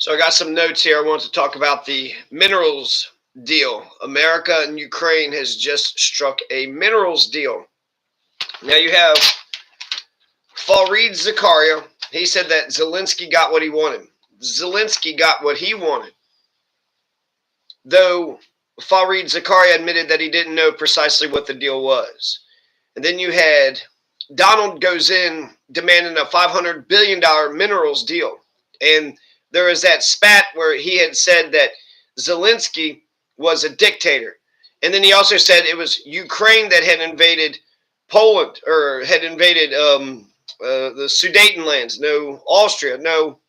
So I got some notes here. I want to talk about the minerals deal. America and Ukraine has just struck a minerals deal. Now you have Fareed Zakaria. He said that Zelenskyy got what he wanted. Zelenskyy got what he wanted. Though Fareed Zakaria admitted that he didn't know precisely what the deal was. And then you had Donald goes in demanding a $500 billion minerals deal. And there was that spat where he had said that Zelenskyy was a dictator. And then he also said it was Ukraine that had invaded Poland or had invaded the Sudetenlands. No, Austria. No.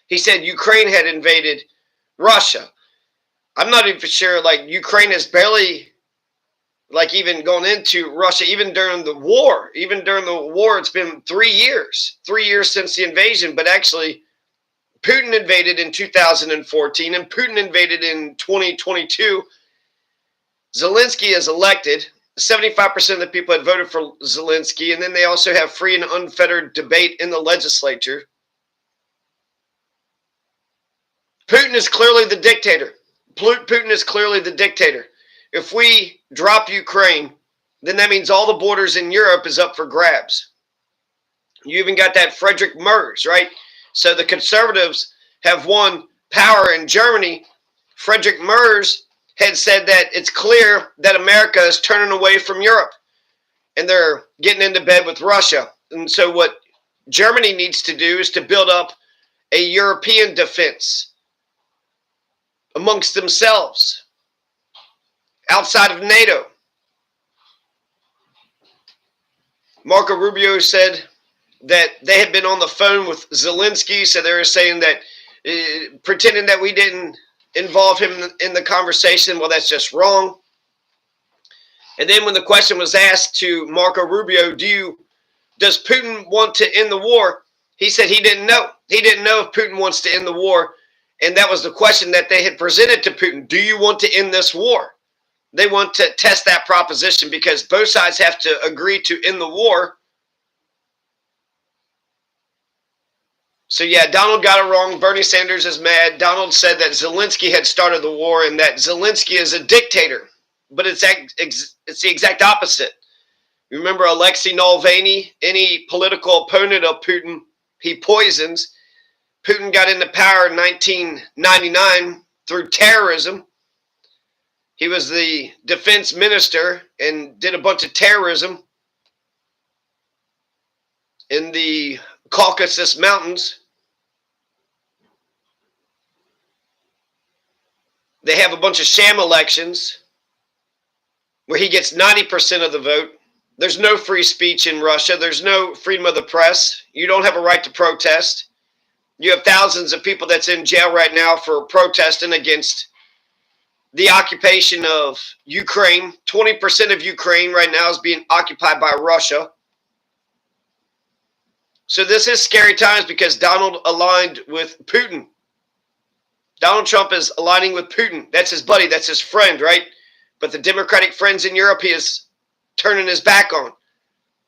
He said Ukraine had invaded Russia. I'm not even sure, like, Ukraine has barely, like, even gone into Russia, even during the war. Even during the war, it's been 3 years. 3 years since the invasion, but actually Putin invaded in 2014 and Putin invaded in 2022. Zelenskyy is elected. 75% of the people had voted for Zelenskyy, and then they also have free and unfettered debate in the legislature. Putin is clearly the dictator. Putin is clearly the dictator. If we drop Ukraine, then that means all the borders in Europe is up for grabs. You even got that Frederick Merz, right? So the conservatives have won power in Germany. Frederick Merz had said that it's clear that America is turning away from Europe and they're getting into bed with Russia. And so what Germany needs to do is to build up a European defense amongst themselves outside of NATO. Marco Rubio said that they had been on the phone with Zelenskyy, so they were saying that, pretending that we didn't involve him in the conversation. Well, that's just wrong. And then when the question was asked to Marco Rubio, does Putin want to end the war? He said he didn't know. He didn't know if Putin wants to end the war. And that was the question that they had presented to Putin. Do you want to end this war? They want to test that proposition because both sides have to agree to end the war. So yeah, Donald got it wrong. Bernie Sanders is mad. Donald said that Zelenskyy had started the war and that Zelenskyy is a dictator. But it's the exact opposite. You remember Alexei Navalny, any political opponent of Putin, he poisons. Putin got into power in 1999 through terrorism. He was the defense minister and did a bunch of terrorism in the Caucasus Mountains. They have a bunch of sham elections where he gets 90% of the vote. There's no free speech in Russia. There's no freedom of the press. You don't have a right to protest. You have thousands of people that's in jail right now for protesting against the occupation of Ukraine. 20% of Ukraine right now is being occupied by Russia. So this is scary times because Donald aligned with Putin. Donald Trump is aligning with Putin. That's his buddy. That's his friend, right? But the Democratic friends in Europe, he is turning his back on.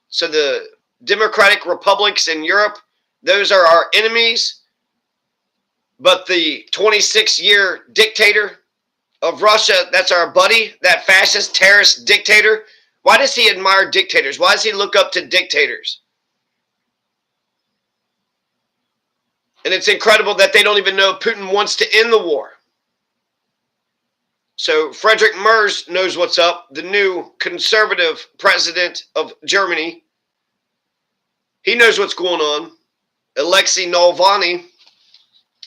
So the Democratic republics in Europe, those are our enemies. But the 26-year dictator of Russia, that's our buddy, that fascist terrorist dictator. Why does he admire dictators? Why does he look up to dictators? And it's incredible that they don't even know Putin wants to end the war. So Frederick Merz knows what's up, the new conservative president of Germany. He knows what's going on. Alexei Navalny,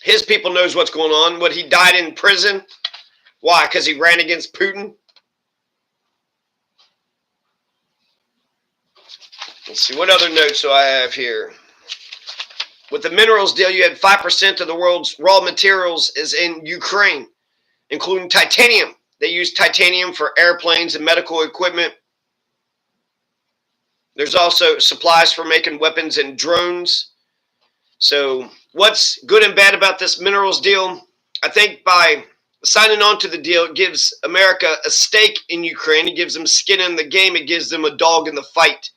his people knows what's going on. What, he died in prison? Why? Because he ran against Putin? Let's see, what other notes do I have here? With the minerals deal, you had 5% of the world's raw materials is in Ukraine, including titanium. They use titanium for airplanes and medical equipment. There's also supplies for making weapons and drones. So what's good and bad about this minerals deal? I think by signing on to the deal, it gives America a stake in Ukraine. It gives them skin in the game. It gives them a dog in the fight.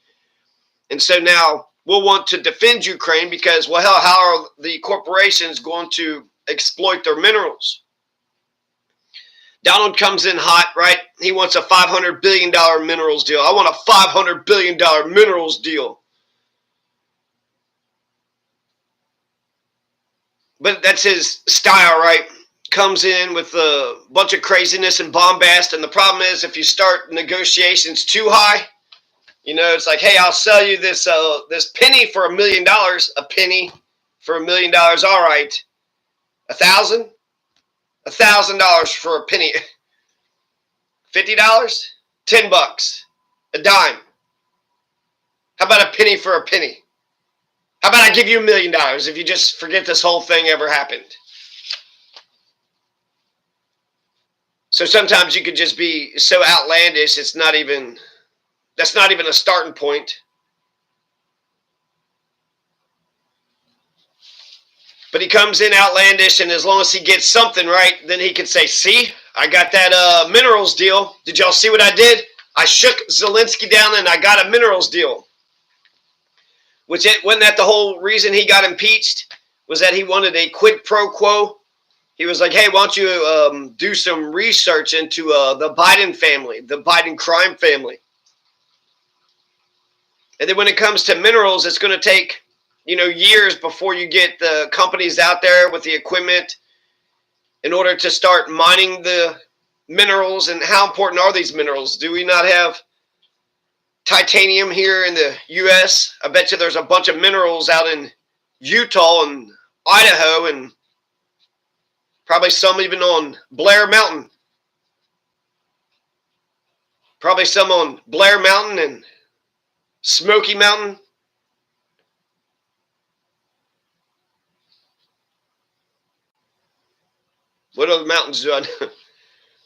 And so now will want to defend Ukraine because, well, hell, how are the corporations going to exploit their minerals? Donald comes in hot, right? He wants a $500 billion minerals deal. I want a $500 billion minerals deal. But that's his style, right? Comes in with a bunch of craziness and bombast. And the problem is, if you start negotiations too high, you know, it's like, hey, I'll sell you this this penny for $1 million. A penny for $1 million. All right. $1,000? $1,000 for a penny. $50? $10. A dime. How about a penny for a penny? How about I give you $1 million if you just forget this whole thing ever happened? So sometimes you could just be so outlandish, that's not even a starting point. But he comes in outlandish, and as long as he gets something right, then he can say, see, I got that minerals deal. Did y'all see what I did? I shook Zelenskyy down and I got a minerals deal. Wasn't that the whole reason he got impeached? Was that he wanted a quid pro quo? He was like, hey, why don't you do some research into the Biden family, the Biden crime family? And then when it comes to minerals, it's going to take, years before you get the companies out there with the equipment in order to start mining the minerals. And how important are these minerals? Do we not have titanium here in the U.S.? I bet you there's a bunch of minerals out in Utah and Idaho, and probably some even on Blair Mountain. Probably some on Blair Mountain and Smoky Mountain. What other mountains do I know?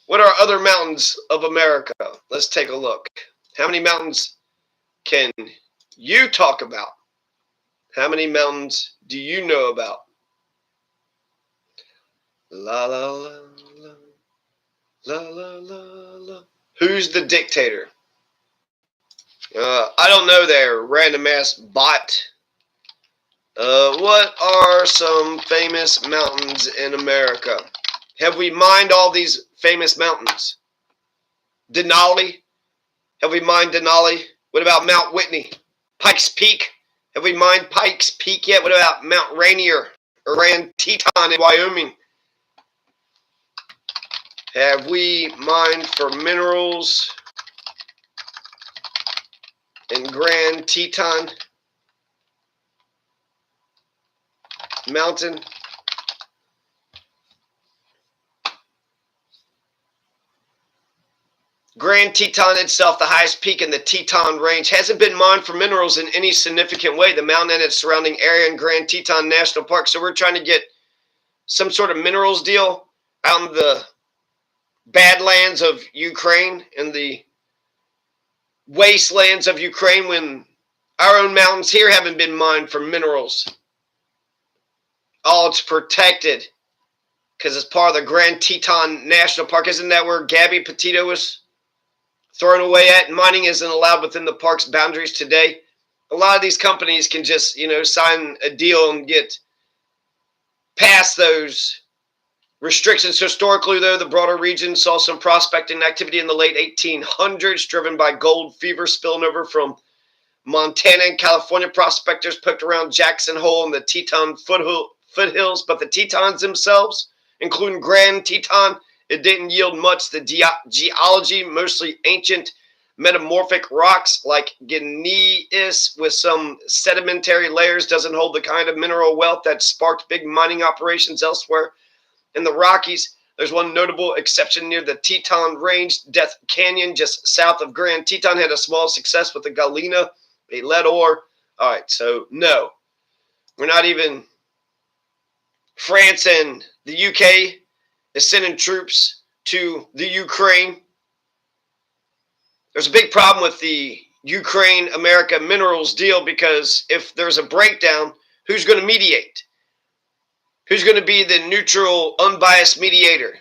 What are other mountains of America? Let's take a look. How many mountains can you talk about? How many mountains do you know about? La la la la la la la la. Who's the dictator? I don't know there, random ass bot. What are some famous mountains in America? Have we mined all these famous mountains? Denali? Have we mined Denali? What about Mount Whitney? Pikes Peak? Have we mined Pikes Peak yet? What about Mount Rainier or Grand Teton in Wyoming? Have we mined for minerals in Grand Teton Mountain? Grand Teton itself, the highest peak in the Teton Range, hasn't been mined for minerals in any significant way. The mountain and its surrounding area in Grand Teton National Park. So we're trying to get some sort of minerals deal out in the badlands of Ukraine and the wastelands of Ukraine when our own mountains here haven't been mined for minerals. Oh, it's protected because it's part of the Grand Teton National Park. Isn't that where Gabby Petito was thrown away at? Mining isn't allowed within the park's boundaries today. A lot of these companies can just, sign a deal and get past those restrictions. Historically, though, the broader region saw some prospecting activity in the late 1800s, driven by gold fever spilling over from Montana and California. Prospectors poked around Jackson Hole and the Teton foothills, but the Tetons themselves, including Grand Teton, it didn't yield much. The geology, mostly ancient metamorphic rocks like gneiss with some sedimentary layers, doesn't hold the kind of mineral wealth that sparked big mining operations elsewhere. In the Rockies, there's one notable exception near the Teton Range. Death Canyon, just south of Grand Teton, had a small success with the galena, a lead ore. All right, so no. We're not even. France and the UK is sending troops to the Ukraine. There's a big problem with the Ukraine-America minerals deal because if there's a breakdown, who's going to mediate? Who's going to be the neutral, unbiased mediator?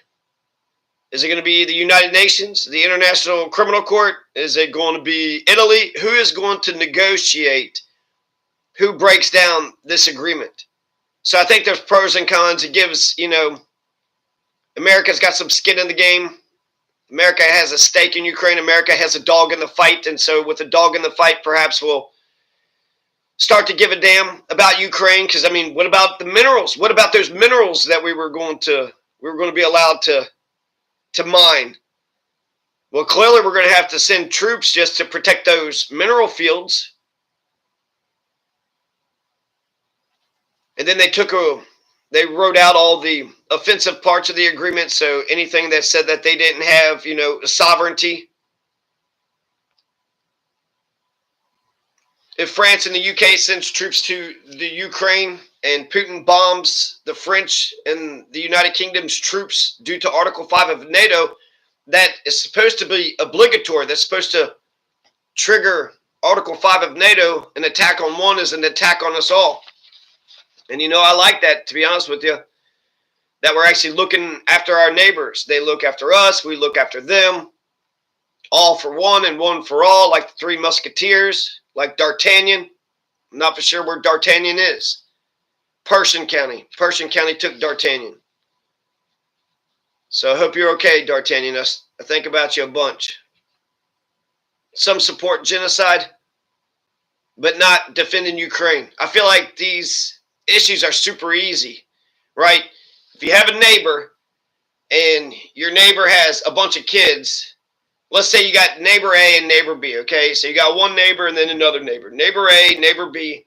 Is it going to be the United Nations, the International Criminal Court? Is it going to be Italy? Who is going to negotiate? who breaks down this agreement. So I think there's pros and cons. It gives, America's got some skin in the game. America has a stake in Ukraine. America has a dog in the fight. And so with a dog in the fight, perhaps we'll start to give a damn about Ukraine. Because, I mean, what about the minerals? What about those minerals that we were going to be allowed to mine? Well, clearly we're going to have to send troops just to protect those mineral fields. And then they wrote out all the offensive parts of the agreement. So anything that said that they didn't have, sovereignty. If France and the UK sends troops to the Ukraine and Putin bombs the French and the United Kingdom's troops due to Article 5 of NATO, that is supposed to be obligatory. That's supposed to trigger Article 5 of NATO. An attack on one is an attack on us all. And, I like that, to be honest with you, that we're actually looking after our neighbors. They look after us. We look after them. All for one and one for all, like the Three Musketeers, like D'Artagnan. I'm not for sure where D'Artagnan is. Persian County. Persian County took D'Artagnan. So I hope you're okay, D'Artagnan. I think about you a bunch. Some support genocide, but not defending Ukraine. I feel like these issues are super easy, right? If you have a neighbor and your neighbor has a bunch of kids, let's say you got neighbor A and neighbor B, okay? So you got one neighbor and then another neighbor. Neighbor A, neighbor B.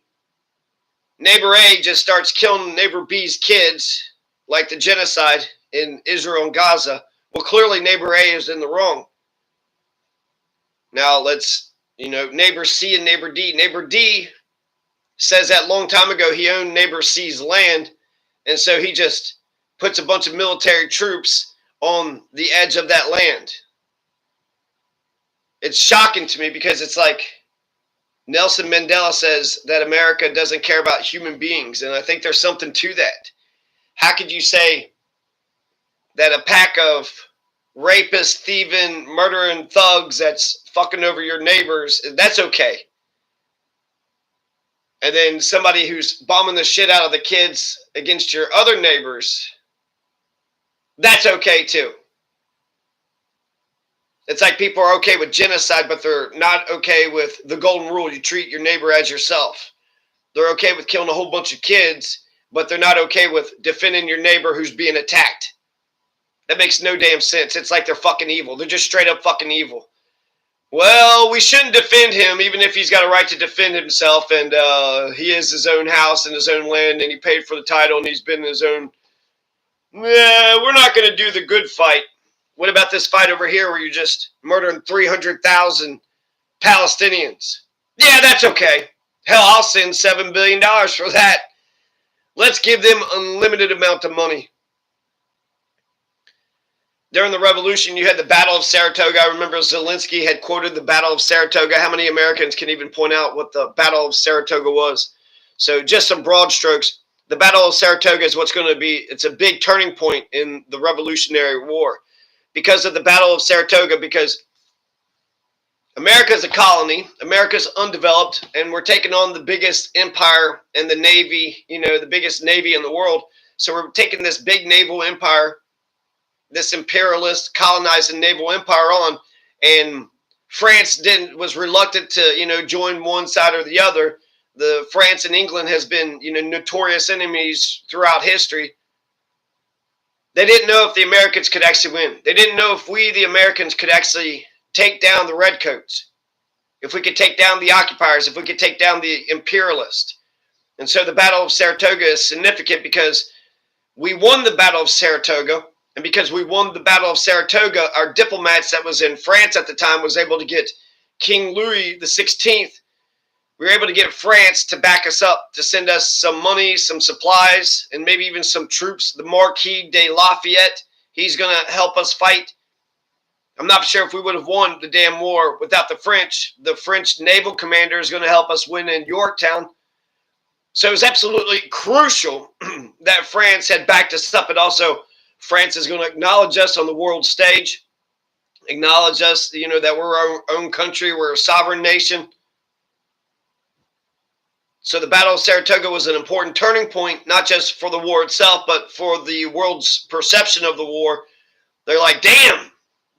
Neighbor A just starts killing neighbor B's kids, like the genocide in Israel and Gaza. Well, clearly neighbor A is in the wrong. Now let's, neighbor C and neighbor D. Neighbor D says that long time ago he owned neighbor C's land, and so he just puts a bunch of military troops on the edge of that land. It's shocking to me because it's like Nelson Mandela says that America doesn't care about human beings, and I think there's something to that. How could you say that a pack of rapists, thieving, murdering thugs that's fucking over your neighbors, that's okay? And then somebody who's bombing the shit out of the kids against your other neighbors, that's okay too. It's like people are okay with genocide, but they're not okay with the golden rule. You treat your neighbor as yourself. They're okay with killing a whole bunch of kids, but they're not okay with defending your neighbor who's being attacked. That makes no damn sense. It's like they're fucking evil. They're just straight up fucking evil. Well, we shouldn't defend him, even if he's got a right to defend himself, and he is his own house and his own land, and he paid for the title, and he's been in his own. We're not going to do the good fight. What about this fight over here where you're just murdering 300,000 Palestinians? Yeah, that's okay. Hell, I'll send $7 billion for that. Let's give them unlimited amount of money. During the revolution, you had the Battle of Saratoga. I remember Zelenskyy had quoted the Battle of Saratoga. How many Americans can even point out what the Battle of Saratoga was? So just some broad strokes. The Battle of Saratoga is what's going to be, it's a big turning point in the Revolutionary War. Because of the Battle of Saratoga, because America is a colony, America's undeveloped, and we're taking on the biggest empire in the Navy, the biggest Navy in the world. So we're taking this big naval empire, this imperialist colonizing naval empire on, and France was reluctant to, join one side or the other. The France and England has been, notorious enemies throughout history. They didn't know if the Americans could actually win. They didn't know if we, the Americans, could actually take down the redcoats, if we could take down the occupiers, if we could take down the imperialists. And so the Battle of Saratoga is significant because we won the Battle of Saratoga. And because we won the Battle of Saratoga, our diplomats that was in France at the time was able to get King Louis XVI. We were able to get France to back us up, to send us some money, some supplies, and maybe even some troops. The Marquis de Lafayette, he's going to help us fight. I'm not sure if we would have won the damn war without the French. The French naval commander is going to help us win in Yorktown. So it was absolutely crucial that France had backed us up. And also, France is going to acknowledge us on the world stage, acknowledge us, that we're our own country, we're a sovereign nation. So the Battle of Saratoga was an important turning point, not just for the war itself, but for the world's perception of the war. They're like, damn,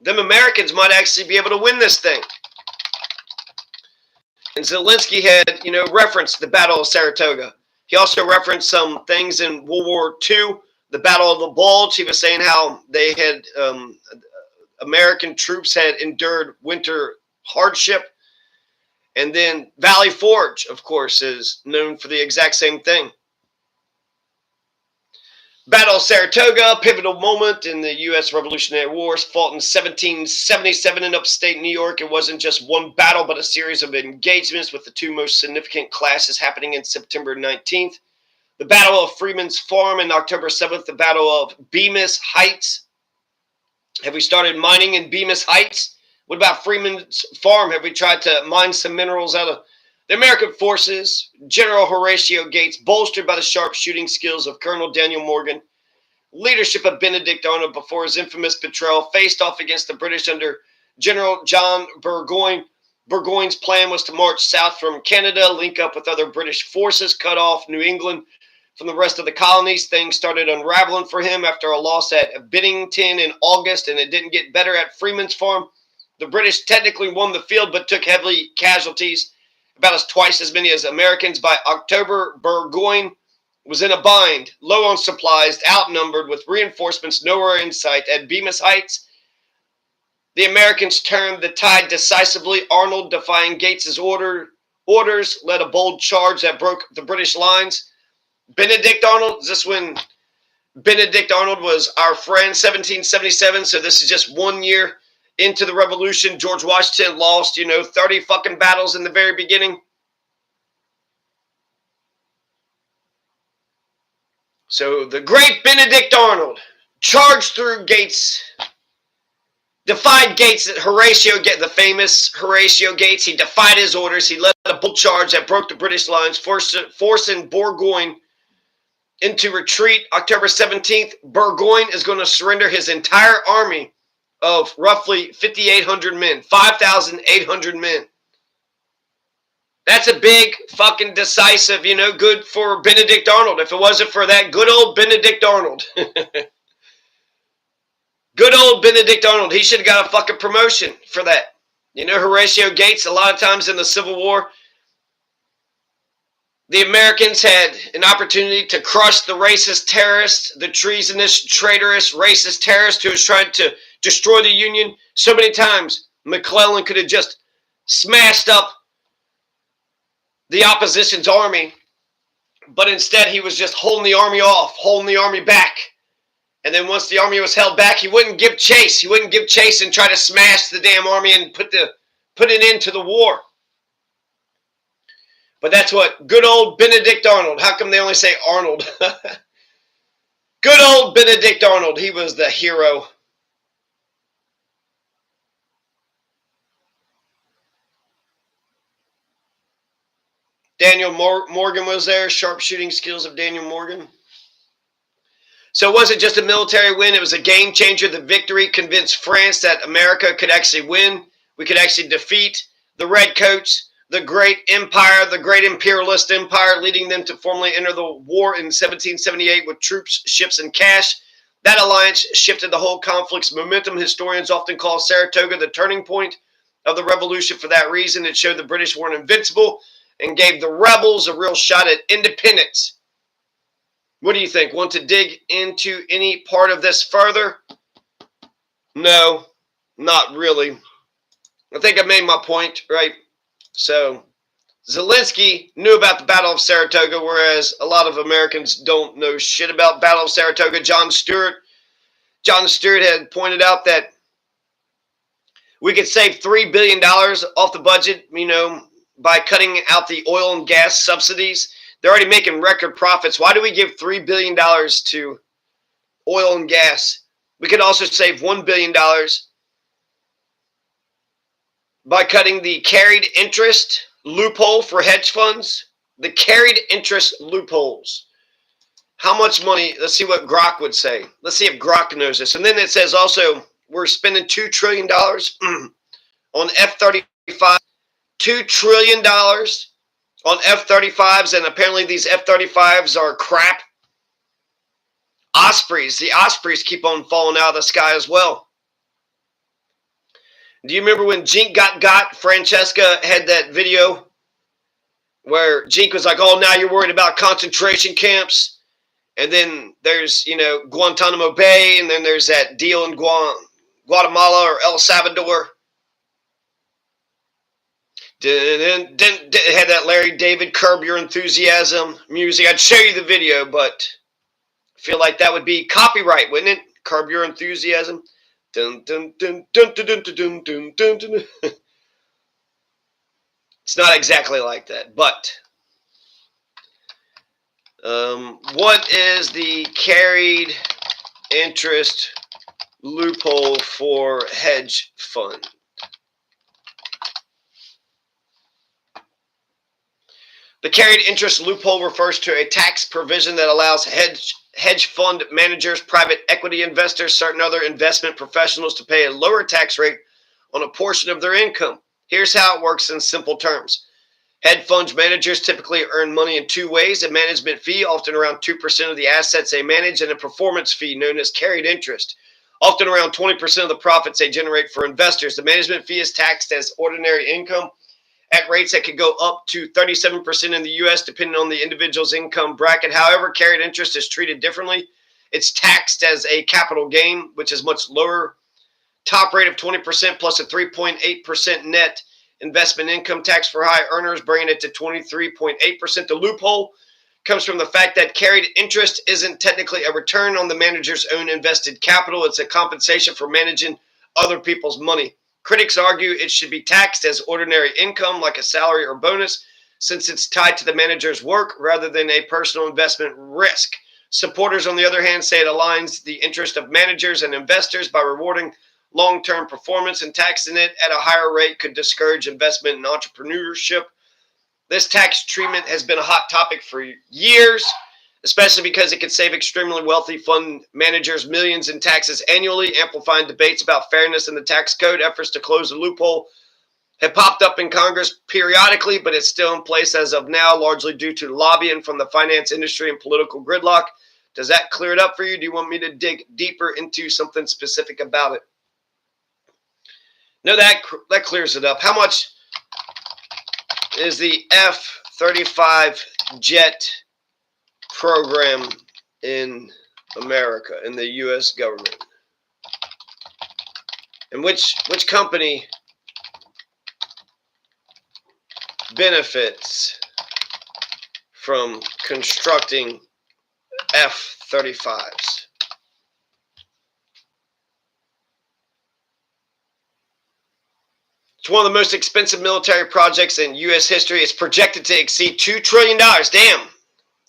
them Americans might actually be able to win this thing. And Zelenskyy had, referenced the Battle of Saratoga. He also referenced some things in World War II, the Battle of the Bulge. He was saying how they had, American troops had endured winter hardship. And then Valley Forge, of course, is known for the exact same thing. Battle of Saratoga, pivotal moment in the U.S. Revolutionary Wars, fought in 1777 in upstate New York. It wasn't just one battle, but a series of engagements with the two most significant clashes happening in September 19th. The Battle of Freeman's Farm in October 7th, the Battle of Bemis Heights. Have we started mining in Bemis Heights? What about Freeman's Farm? Have we tried to mine some minerals out of the American forces? General Horatio Gates, bolstered by the sharp shooting skills of Colonel Daniel Morgan, leadership of Benedict Arnold before his infamous betrayal, faced off against the British under General John Burgoyne. Burgoyne's plan was to march south from Canada, link up with other British forces, cut off New England from the rest of the colonies. Things started unraveling for him after a loss at Bennington in August, and it didn't get better at Freeman's Farm. The British technically won the field, but took heavy casualties, about twice as many as Americans. By October, Burgoyne was in a bind, low on supplies, outnumbered, with reinforcements nowhere in sight. At Bemis Heights, the Americans turned the tide decisively. Arnold, defying Gates's orders, led a bold charge that broke the British lines. Benedict Arnold, is this when Benedict Arnold was our friend, 1777, so this is just 1 year into the revolution. George Washington lost, 30 fucking battles in the very beginning. So the great Benedict Arnold charged through Gates, defied Gates, the famous Horatio Gates. He defied his orders. He led a bold charge that broke the British lines, forcing Burgoyne into retreat. October 17th, Burgoyne is going to surrender his entire army of roughly 5,800 men, 5,800 men. That's a big fucking decisive, good for Benedict Arnold. If it wasn't for that good old Benedict Arnold. Good old Benedict Arnold. He should have got a fucking promotion for that. Horatio Gates, a lot of times in the Civil War, the Americans had an opportunity to crush the racist terrorist, the treasonous, traitorous, racist terrorist who was trying to destroy the Union. So many times, McClellan could have just smashed up the opposition's army, but instead he was just holding the army off, holding the army back. And then once the army was held back, he wouldn't give chase. He wouldn't give chase and try to smash the damn army and put an end to the war. But that's what good old Benedict Arnold. How come they only say Arnold? Good old Benedict Arnold. He was the hero. Daniel Morgan was there. Sharp shooting skills of Daniel Morgan. So it wasn't just a military win. It was a game changer. The victory convinced France that America could actually win. We could actually defeat the Redcoats, the great empire, the great imperialist empire, leading them to formally enter the war in 1778 with troops, ships, and cash. That alliance shifted the whole conflict's momentum. Historians often call Saratoga the turning point of the revolution for that reason. It showed the British weren't invincible and gave the rebels a real shot at independence. What do you think? Want to dig into any part of this further? No, not really. I think I made my point, right? So Zelenskyy knew about the Battle of Saratoga, whereas a lot of Americans don't know shit about Battle of Saratoga. John Stewart had pointed out that we could save $3 billion off the budget, by cutting out the oil and gas subsidies. They're already making record profits. Why do we give $3 billion to oil and gas? We could also save $1 billion by cutting the carried interest loophole for hedge funds. The carried interest loopholes. How much money? Let's see what Grok would say. Let's see if Grok knows this. And then it says also we're spending $2 trillion on F-35. $2 trillion on F-35s, and apparently these F-35s are crap. Ospreys, the Ospreys keep on falling out of the sky as well. Do you remember when Jink got? Francesca had that video where Jink was like, oh, now you're worried about concentration camps. And then there's, Guantanamo Bay, and then there's that deal in Guatemala or El Salvador. Then had that Larry David Curb Your Enthusiasm music. I'd show you the video, but I feel like that would be copyright, wouldn't it? Curb Your Enthusiasm. Dun, dun, dun, dun, dun, dun, dun, dun, dun, dun. It's not exactly like that, but what is the carried interest loophole for hedge fund? The carried interest loophole refers to a tax provision that allows hedge fund managers, private equity investors, certain other investment professionals to pay a lower tax rate on a portion of their income. Here's how it works in simple terms. Hedge fund managers typically earn money in two ways: a management fee, often around 2% of the assets they manage, and a performance fee known as carried interest, often around 20% of the profits they generate for investors. The management fee is taxed as ordinary income at rates that could go up to 37% in the U.S., depending on the individual's income bracket. However, carried interest is treated differently. It's taxed as a capital gain, which is much lower. Top rate of 20% plus a 3.8% net investment income tax for high earners, bringing it to 23.8%. The loophole comes from the fact that carried interest isn't technically a return on the manager's own invested capital. It's a compensation for managing other people's money. Critics argue it should be taxed as ordinary income, like a salary or bonus, since it's tied to the manager's work rather than a personal investment risk. Supporters, on the other hand, say it aligns the interest of managers and investors by rewarding long-term performance, and taxing it at a higher rate could discourage investment and entrepreneurship. This tax treatment has been a hot topic for years, especially because it could save extremely wealthy fund managers millions in taxes annually, amplifying debates about fairness in the tax code. Efforts to close the loophole have popped up in Congress periodically, but it's still in place as of now, largely due to lobbying from the finance industry and political gridlock. Does that clear it up for you? Do you want me to dig deeper into something specific about it? No, that clears it up. How much is the F-35 jet program in America, in the U.S. government? And which company benefits from constructing F-35s? It's one of the most expensive military projects in U.S. history. It's projected to exceed $2 trillion. Damn.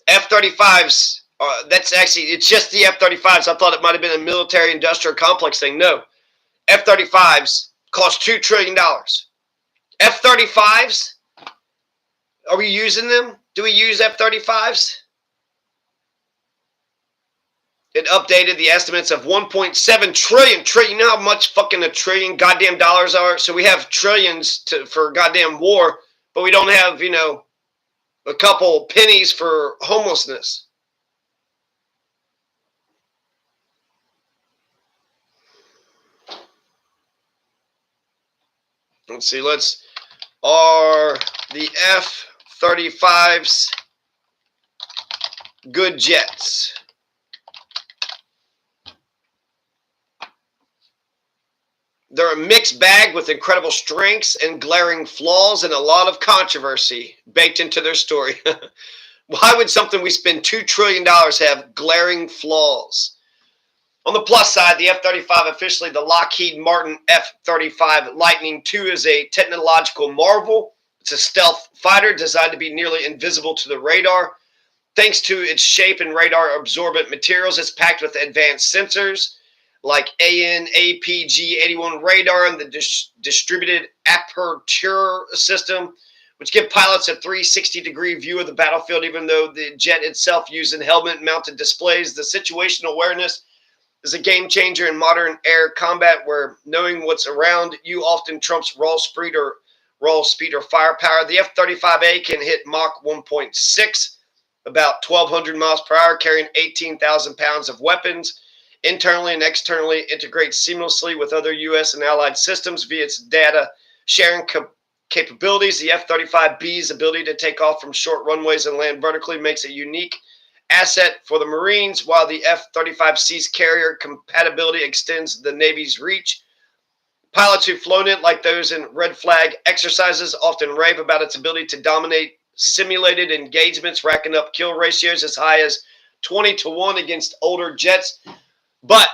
F-35s, it's just the F-35s. I thought it might have been a military-industrial complex thing. No. F-35s cost $2 trillion. F-35s? Are we using them? Do we use F-35s? It updated the estimates of 1.7 trillion. You know how much fucking a trillion goddamn dollars are? So we have trillions for goddamn war, but we don't have, a couple pennies for homelessness. Let's see, are the F-35s good jets? They're a mixed bag with incredible strengths and glaring flaws and a lot of controversy baked into their story. Why would something we spend $2 trillion have glaring flaws? On the plus side, the F-35, officially the Lockheed Martin F-35 Lightning II, is a technological marvel. It's a stealth fighter designed to be nearly invisible to the radar. Thanks to its shape and radar-absorbent materials, it's packed with advanced sensors like AN/APG-81 radar and the distributed aperture system, which give pilots a 360-degree view of the battlefield, even though the jet itself using helmet-mounted displays. The situational awareness is a game changer in modern air combat, where knowing what's around you often trumps raw speed or raw speed or firepower. The F-35A can hit Mach 1.6, about 1,200 miles per hour, carrying 18,000 pounds of weapons. Internally and externally integrates seamlessly with other U.S. and allied systems via its data sharing capabilities. The F-35B's ability to take off from short runways and land vertically makes it a unique asset for the Marines, while the F-35C's carrier compatibility extends the Navy's reach. Pilots who've flown it, like those in red flag exercises, often rave about its ability to dominate simulated engagements, racking up kill ratios as high as 20-1 against older jets. But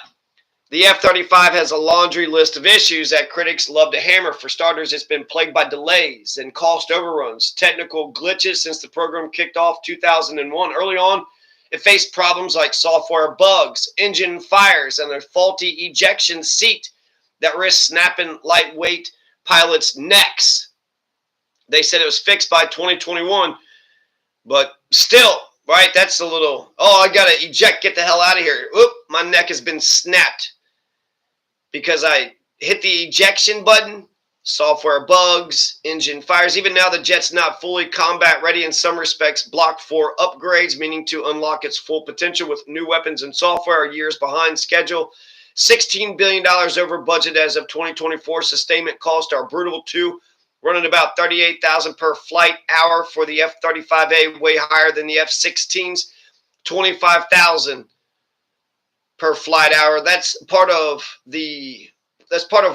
the F-35 has a laundry list of issues that critics love to hammer. For starters, it's been plagued by delays and cost overruns, technical glitches since the program kicked off 2001. Early on, it faced problems like software bugs, engine fires, and a faulty ejection seat that risked snapping lightweight pilots' necks. They said it was fixed by 2021, but still, right, that's a little, I got to eject, get the hell out of here. Oop, my neck has been snapped because I hit the ejection button. Software bugs, engine fires. Even now, the jet's not fully combat ready in some respects, blocked for upgrades, meaning to unlock its full potential with new weapons and software are years behind schedule. $16 billion over budget as of 2024. Sustainment costs are brutal too, running about $38,000 per flight hour for the F-35A, way higher than the F-16's, $25,000 per flight hour. That's part of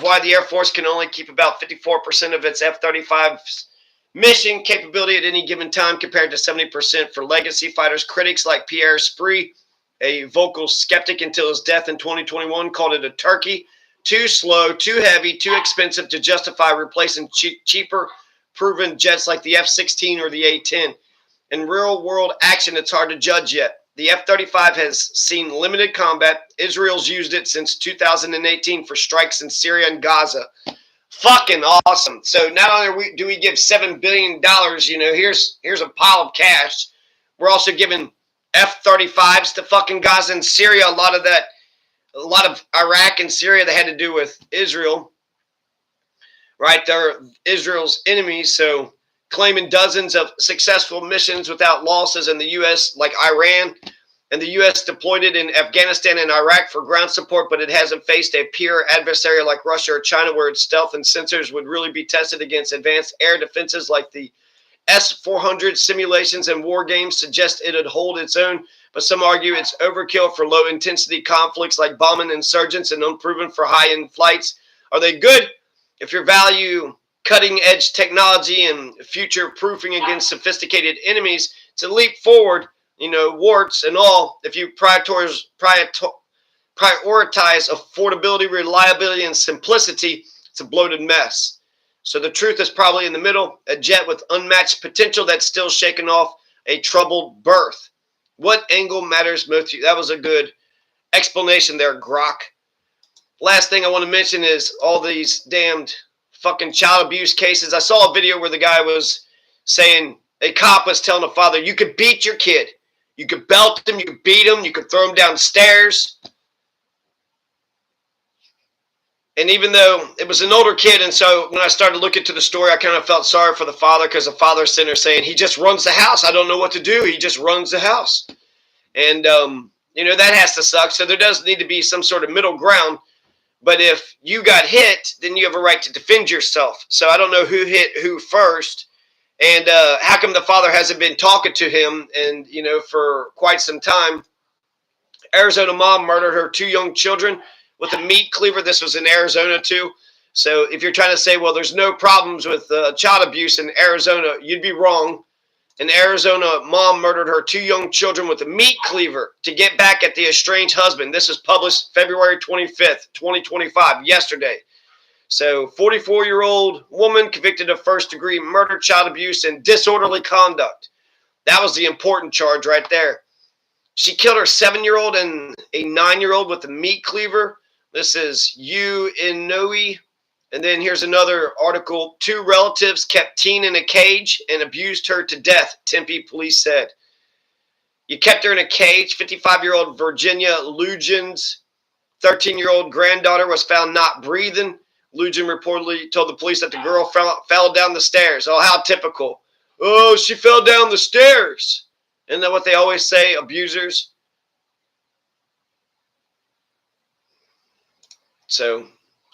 why the Air Force can only keep about 54% of its F-35's mission capability at any given time, compared to 70% for legacy fighters. Critics like Pierre Spree, a vocal skeptic until his death in 2021, called it a turkey. Too slow, too heavy, too expensive to justify replacing cheaper, proven jets like the F-16 or the A-10. In real-world action, it's hard to judge yet. The F-35 has seen limited combat. Israel's used it since 2018 for strikes in Syria and Gaza. Fucking awesome. So not only do we give $7 billion, here's a pile of cash, we're also giving F-35s to fucking Gaza and Syria. A lot of Iraq and Syria that had to do with Israel, right? They're Israel's enemies, so claiming dozens of successful missions without losses in the U.S., like Iran, and the U.S. deployed it in Afghanistan and Iraq for ground support, but it hasn't faced a peer adversary like Russia or China, where its stealth and sensors would really be tested against advanced air defenses like the S-400. Simulations and war games suggest it'd hold its own, but some argue it's overkill for low-intensity conflicts like bombing insurgents and unproven for high-end flights. Are they good? If your value cutting-edge technology and future-proofing against sophisticated enemies, it's a leap forward, warts and all. If you prioritize affordability, reliability, and simplicity, it's a bloated mess. So the truth is probably in the middle, a jet with unmatched potential that's still shaking off a troubled birth. What angle matters most to you? That was a good explanation there, Grok. Last thing I want to mention is all these damned fucking child abuse cases. I saw a video where the guy was saying, a cop was telling a father, you could beat your kid. You could belt him, you could beat him, you could throw him downstairs. And even though it was an older kid, and so when I started looking to the story, I kind of felt sorry for the father, because the father sitting there saying, he just runs the house. I don't know what to do. He just runs the house. And, that has to suck. So there does need to be some sort of middle ground. But if you got hit, then you have a right to defend yourself. So I don't know who hit who first. And how come the father hasn't been talking to him and, for quite some time? Arizona mom murdered her 2 young children with a meat cleaver. This was in Arizona too. So if you're trying to say, well, there's no problems with child abuse in Arizona, you'd be wrong. An Arizona mom murdered her 2 young children with a meat cleaver to get back at the estranged husband. This was published February 25th, 2025, yesterday. So 44-year-old woman convicted of first-degree murder, child abuse, and disorderly conduct. That was the important charge right there. She killed her 7-year-old and a 9-year-old with a meat cleaver. This is Yu Inouye. And then here's another article. 2 relatives kept teen in a cage and abused her to death, Tempe police said. You kept her in a cage. 55-year-old Virginia Lujan's 13-year-old granddaughter was found not breathing Lugin reportedly told the police that the girl fell down the stairs. Oh, how typical. Oh, she fell down the stairs. Isn't that what they always say, abusers? So,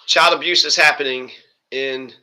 child abuse is happening in